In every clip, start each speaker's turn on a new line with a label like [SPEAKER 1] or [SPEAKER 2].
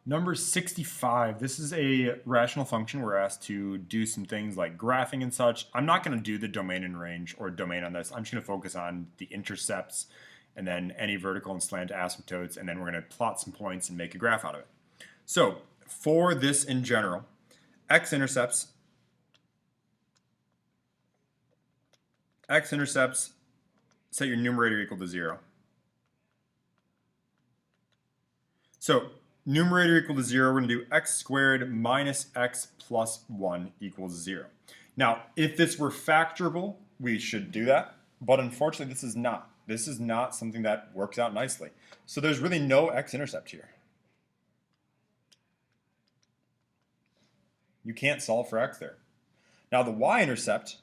[SPEAKER 1] Number 65, this is a rational function. We're asked to do some things like graphing and such. I'm not going to do the domain and range or domain on this. I'm just going to focus on the intercepts and then any vertical and slant asymptotes, and then we're going to plot some points and make a graph out of it. So for this in general, x-intercepts, set your numerator equal to 0. So numerator equal to 0, we're going to do x squared minus x plus 1 equals 0. Now, if this were factorable, we should do that, but unfortunately this is not. This is not something that works out nicely. So there's really no x-intercept here. You can't solve for x there. Now the y-intercept,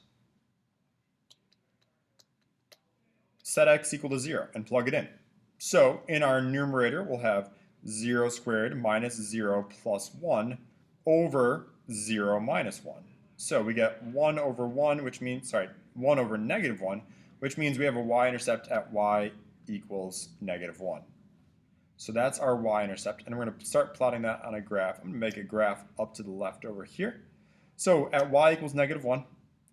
[SPEAKER 1] set x equal to 0 and plug it in. So in our numerator, we'll have 0 squared minus 0 plus 1 over 0 minus 1. So we get 1 over 1, which means, 1 over negative 1, which means we have a y-intercept at y equals negative 1. So that's our y-intercept, and we're going to start plotting that on a graph. I'm going to make a graph up to the left over here. So at y equals negative 1,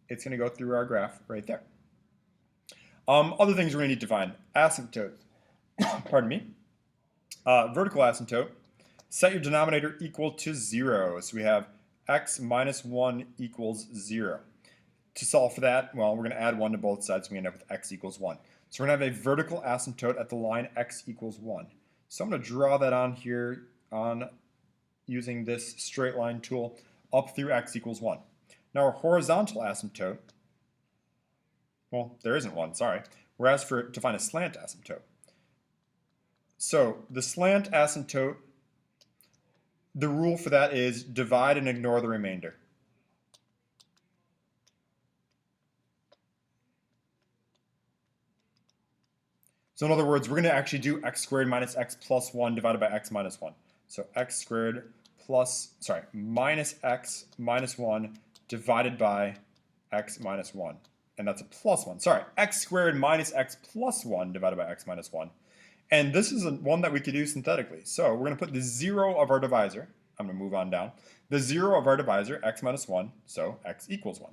[SPEAKER 1] it's going to go through our graph right there. Other things we're going to need to find. Asymptote. Pardon me. Vertical asymptote. Set your denominator equal to 0. So we have x minus 1 equals 0. To solve for that, well, we're going to add 1 to both sides, so we end up with x equals 1. So we're going to have a vertical asymptote at the line x equals 1. So I'm going to draw that on here using this straight line tool up through x equals 1. Now our horizontal asymptote, well, there isn't one, sorry. We're asked to find a slant asymptote. So the slant asymptote, the rule for that is divide and ignore the remainder. So in other words, we're going to actually do x squared minus x plus 1 divided by x minus 1. So x squared minus x minus 1 divided by x minus 1. And that's a plus 1. Sorry, x squared minus x plus 1 divided by x minus 1. And this is one that we could do synthetically. So we're going to put the 0 of our divisor. I'm going to move on down. The 0 of our divisor, x minus 1, so x equals 1.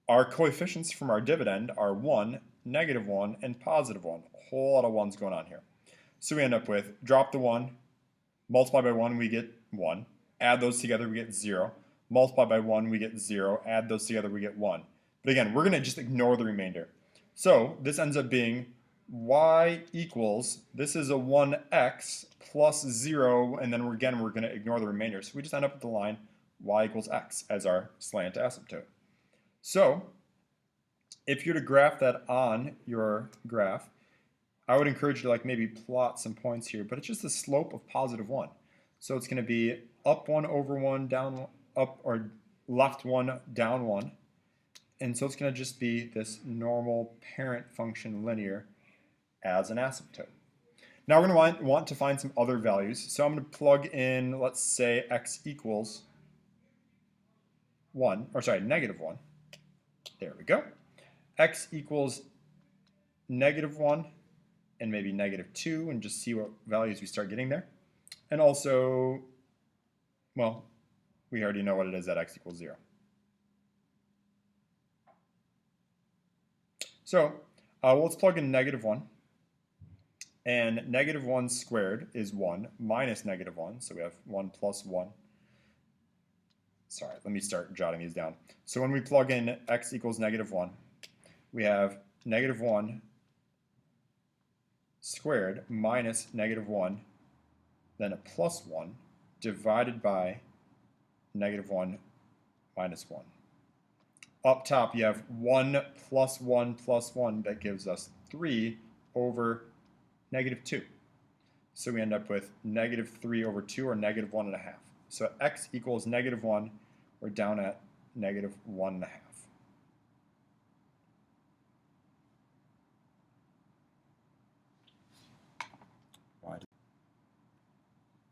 [SPEAKER 1] Our coefficients from our dividend are 1, negative 1, and positive 1. A whole lot of 1's going on here. So we end up with, drop the 1, multiply by 1, we get 1. Add those together, we get 0. Multiply by 1, we get 0. Add those together, we get 1. But again, we're going to just ignore the remainder. So this ends up being y equals, this is a 1x plus 0, and then we're going to ignore the remainder. So we just end up with the line y equals x as our slant asymptote. So if you're to graph that on your graph, I would encourage you to maybe plot some points here, but it's just the slope of positive 1. So it's going to be up 1 over 1, down, up, or left 1, down 1. And so it's going to just be this normal parent function linear as an asymptote. Now we're going to want to find some other values. So I'm going to plug in, let's say, x equals 1, or sorry, negative 1. There we go. X equals negative 1 and maybe negative 2, and just see what values we start getting there. And also, well, we already know what it is at x equals 0. So let's plug in negative 1. And negative 1 squared is 1 minus negative 1. So we have 1 plus 1. Sorry, let me start jotting these down. So when we plug in x equals negative 1, we have negative 1 squared minus negative 1, then a plus 1, divided by negative 1 minus 1. Up top, you have 1 plus 1 plus 1. That gives us 3 over negative 2. So we end up with negative 3 over 2, or negative 1.5. So x equals negative 1. We're down at negative 1.5.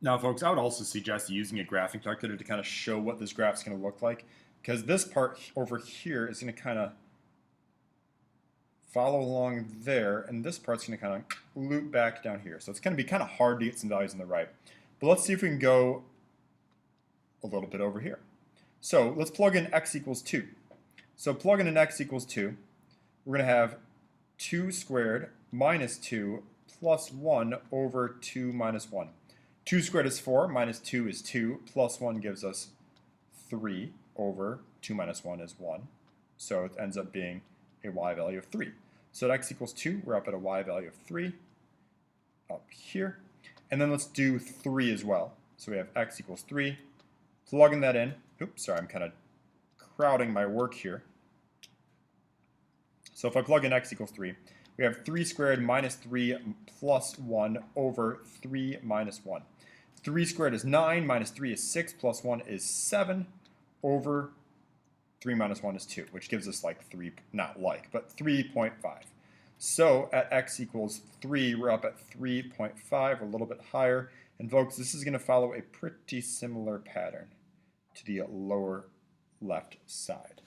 [SPEAKER 1] Now, folks, I would also suggest using a graphing calculator to kind of show what this graph's going to look like, because this part over here is going to kind of follow along there, and this part's going to kind of loop back down here. So it's going to be kind of hard to get some values on the right. But let's see if we can go a little bit over here. So let's plug in x equals 2. So plugging in x equals 2, we're going to have 2 squared minus 2 plus 1 over 2 minus 1. 2 squared is 4, minus 2 is 2, plus 1 gives us 3 over 2 minus 1 is 1. So it ends up being a y value of 3. So at x equals 2, we're up at a y value of 3 up here. And then let's do 3 as well. So we have x equals 3. Plugging that in. Oops, sorry, I'm kind of crowding my work here. So if I plug in x equals 3, we have 3 squared minus 3 plus 1 over 3 minus 1. 3 squared is 9, minus 3 is 6, plus 1 is 7 over 3 minus 1 is 2, which gives us like 3, not like, but 3.5. So at x equals 3, we're up at 3.5, a little bit higher. And folks, this is going to follow a pretty similar pattern to the lower left side.